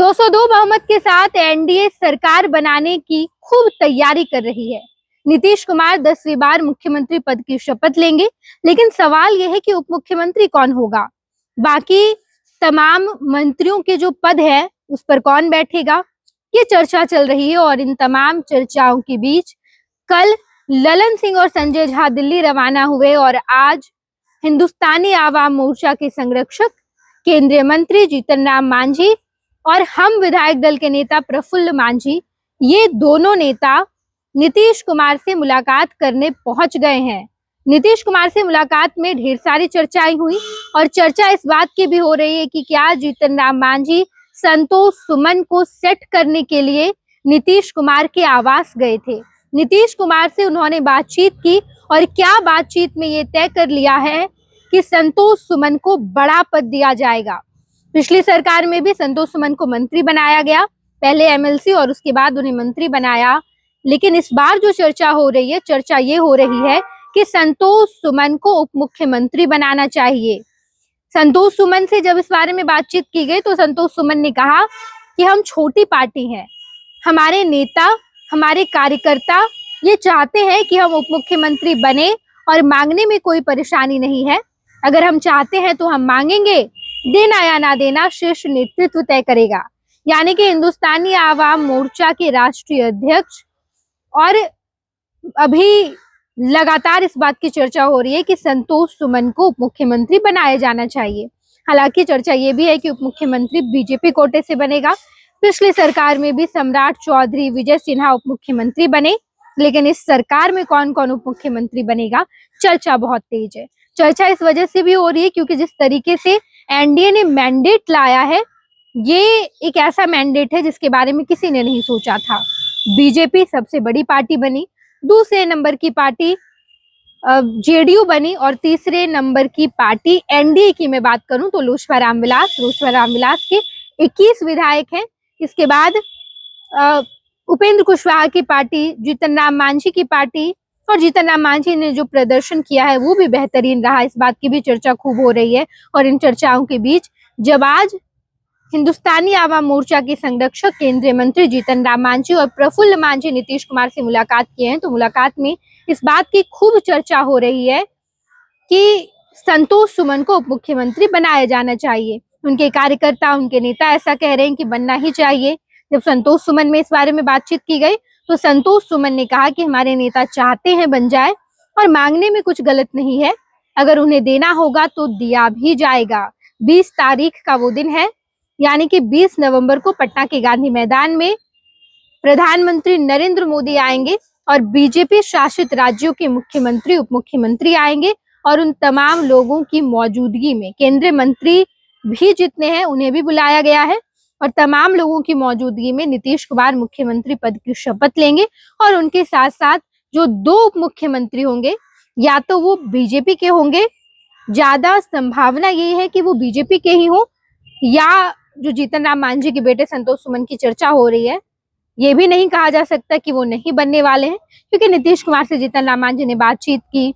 202 बहुमत के साथ एनडीए सरकार बनाने की खूब तैयारी कर रही है। नीतीश कुमार 10वीं बार मुख्यमंत्री पद की शपथ लेंगे, लेकिन सवाल यह है कि उप मुख्यमंत्री कौन होगा। बाकी तमाम मंत्रियों के जो पद है उस पर कौन बैठेगा, ये चर्चा चल रही है। और इन तमाम चर्चाओं के बीच कल ललन सिंह और संजय झा दिल्ली रवाना हुए और आज हिंदुस्तानी आवाम मोर्चा के संरक्षक केंद्रीय मंत्री जीतन राम मांझी और हम विधायक दल के नेता प्रफुल्ल मांझी, ये दोनों नेता नीतीश कुमार से मुलाकात करने पहुंच गए हैं। नीतीश कुमार से मुलाकात में ढेर सारी चर्चाएं हुई और चर्चा इस बात की भी हो रही है कि क्या जीतन राम मांझी संतोष सुमन को सेट करने के लिए नीतीश कुमार के आवास गए थे। नीतीश कुमार से उन्होंने बातचीत की और क्या बातचीत में ये तय कर लिया है कि संतोष सुमन को बड़ा पद दिया जाएगा। पिछली सरकार में भी संतोष सुमन को मंत्री बनाया गया, पहले एमएलसी और उसके बाद उन्हें मंत्री बनाया। लेकिन इस बार जो चर्चा हो रही है, चर्चा ये हो रही है कि संतोष सुमन को उप मुख्यमंत्री बनाना चाहिए। संतोष सुमन से जब इस बारे में बातचीत की गई तो संतोष सुमन ने कहा कि हम छोटी पार्टी हैं, हमारे नेता, हमारे कार्यकर्ता ये चाहते हैं कि हम उप मुख्यमंत्री बने और मांगने में कोई परेशानी नहीं है। अगर हम चाहते हैं तो हम मांगेंगे, देना या ना देना शीर्ष नेतृत्व तय करेगा। यानी कि हिंदुस्तानी आवाम मोर्चा के राष्ट्रीय अध्यक्ष और अभी लगातार इस बात की चर्चा हो रही है कि संतोष सुमन को उप मुख्यमंत्री बनाया जाना चाहिए। हालांकि चर्चा ये भी है कि उप मुख्यमंत्री बीजेपी कोटे से बनेगा। पिछली सरकार में भी सम्राट चौधरी, विजय सिन्हा उप मुख्यमंत्री बने, लेकिन इस सरकार में कौन कौन उप मुख्यमंत्री बनेगा, चर्चा बहुत तेज है। चर्चा इस वजह से भी हो रही है क्योंकि जिस तरीके से एनडीए ने मैंडेट लाया है, ये एक ऐसा मैंडेट है जिसके बारे में किसी ने नहीं सोचा था। बीजेपी सबसे बड़ी पार्टी बनी, दूसरे नंबर की पार्टी जेडीयू बनी और तीसरे नंबर की पार्टी एनडीए की मैं बात करूं तो लोजपा रामविलास के 21 विधायक हैं। इसके बाद उपेंद्र कुशवाहा की पार्टी, जीतन राम मांझी की पार्टी, और जीतन राम मांझी ने जो प्रदर्शन किया है वो भी बेहतरीन रहा। इस बात की भी चर्चा खूब हो रही है। और इन चर्चाओं के बीच जब आज हिंदुस्तानी आवाम मोर्चा के संरक्षक केंद्रीय मंत्री जीतन राम मांझी और प्रफुल्ल मांझी नीतीश कुमार से मुलाकात किए हैं, तो मुलाकात में इस बात की खूब चर्चा हो रही है कि संतोष सुमन को उप मुख्यमंत्री बनाया जाना चाहिए। उनके कार्यकर्ता, उनके नेता ऐसा कह रहे हैं कि बनना ही चाहिए। जब संतोष सुमन में इस बारे में बातचीत की गई तो संतोष सुमन ने कहा कि हमारे नेता चाहते हैं बन जाए और मांगने में कुछ गलत नहीं है, अगर उन्हें देना होगा तो दिया भी जाएगा। 20 तारीख का वो दिन है, यानी कि 20 नवंबर को पटना के गांधी मैदान में प्रधानमंत्री नरेंद्र मोदी आएंगे और बीजेपी शासित राज्यों के मुख्यमंत्री, उप मुख्यमंत्री आएंगे और उन तमाम लोगों की मौजूदगी में केंद्रीय मंत्री भी जितने हैं उन्हें भी बुलाया गया है और तमाम लोगों की मौजूदगी में नीतीश कुमार मुख्यमंत्री पद की शपथ लेंगे। और उनके साथ साथ जो 2 उप मुख्यमंत्री होंगे, या तो वो बीजेपी के होंगे, ज्यादा संभावना यही है कि वो बीजेपी के ही हो, या जो जीतन राम मांझी के बेटे संतोष सुमन की चर्चा हो रही है, ये भी नहीं कहा जा सकता कि वो नहीं बनने वाले हैं, क्योंकि नीतीश कुमार से जीतन राम मांझी ने बातचीत की।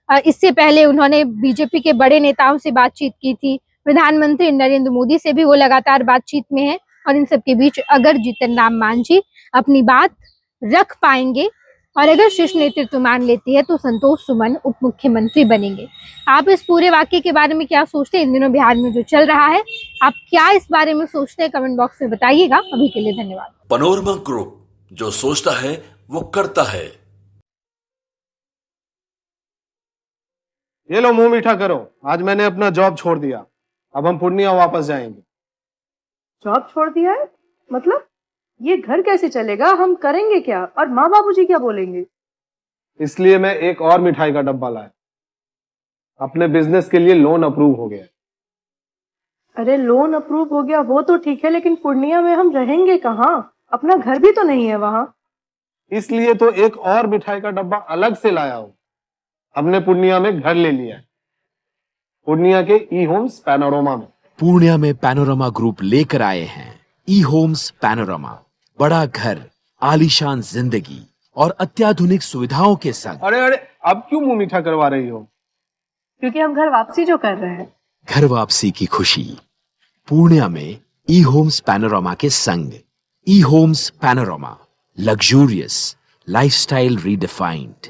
इससे पहले उन्होंने बीजेपी के बड़े नेताओं से बातचीत की थी, प्रधानमंत्री नरेंद्र मोदी से भी वो लगातार बातचीत में है। और इन सबके बीच अगर जीतन राम मांझी अपनी बात रख पाएंगे और अगर शीर्ष नेतृत्व मान लेती है तो संतोष सुमन उप मुख्यमंत्री बनेंगे। आप इस पूरे वाक्य के बारे में क्या सोचते हैं? इन दिनों बिहार में जो चल रहा है, आप क्या इस बारे में सोचते हैं? कमेंट बॉक्स में बताइएगा। अभी के लिए धन्यवाद। पैनोरमा ग्रुप, जो सोचता है वो करता है। ये लो, मुंह मीठा करो। आज मैंने अपना जॉब छोड़ दिया, अब हम पूर्णिया वापस जाएंगे। जॉब छोड़ दिया है? मतलब ये घर कैसे चलेगा? हम करेंगे क्या? और माँ बाबूजी क्या बोलेंगे? इसलिए मैं एक और मिठाई का डब्बा लाया। अपने बिजनेस के लिए लोन अप्रूव हो गया। अरे लोन अप्रूव हो गया वो तो ठीक है, लेकिन पूर्णिया में हम रहेंगे कहाँ? अपना घर भी तो नहीं है वहाँ। इसलिए तो एक और मिठाई का डब्बा अलग से लाया हूँ। हमने पूर्णिया में घर ले लिया है, पूर्णिया के ई होम्स पैनोरमा में। पूर्णिया में पैनोरमा ग्रुप लेकर आए हैं ई होम्स पैनोरमा। बड़ा घर, आलीशान जिंदगी और अत्याधुनिक सुविधाओं के संग। अरे अरे, अब क्यों मुंह मीठा करवा रही हो? क्योंकि हम घर वापसी जो कर रहे हैं। घर वापसी की खुशी पूर्णिया में ई होम्स पैनोरामा के संग। ई Homes Panorama, luxurious lifestyle redefined.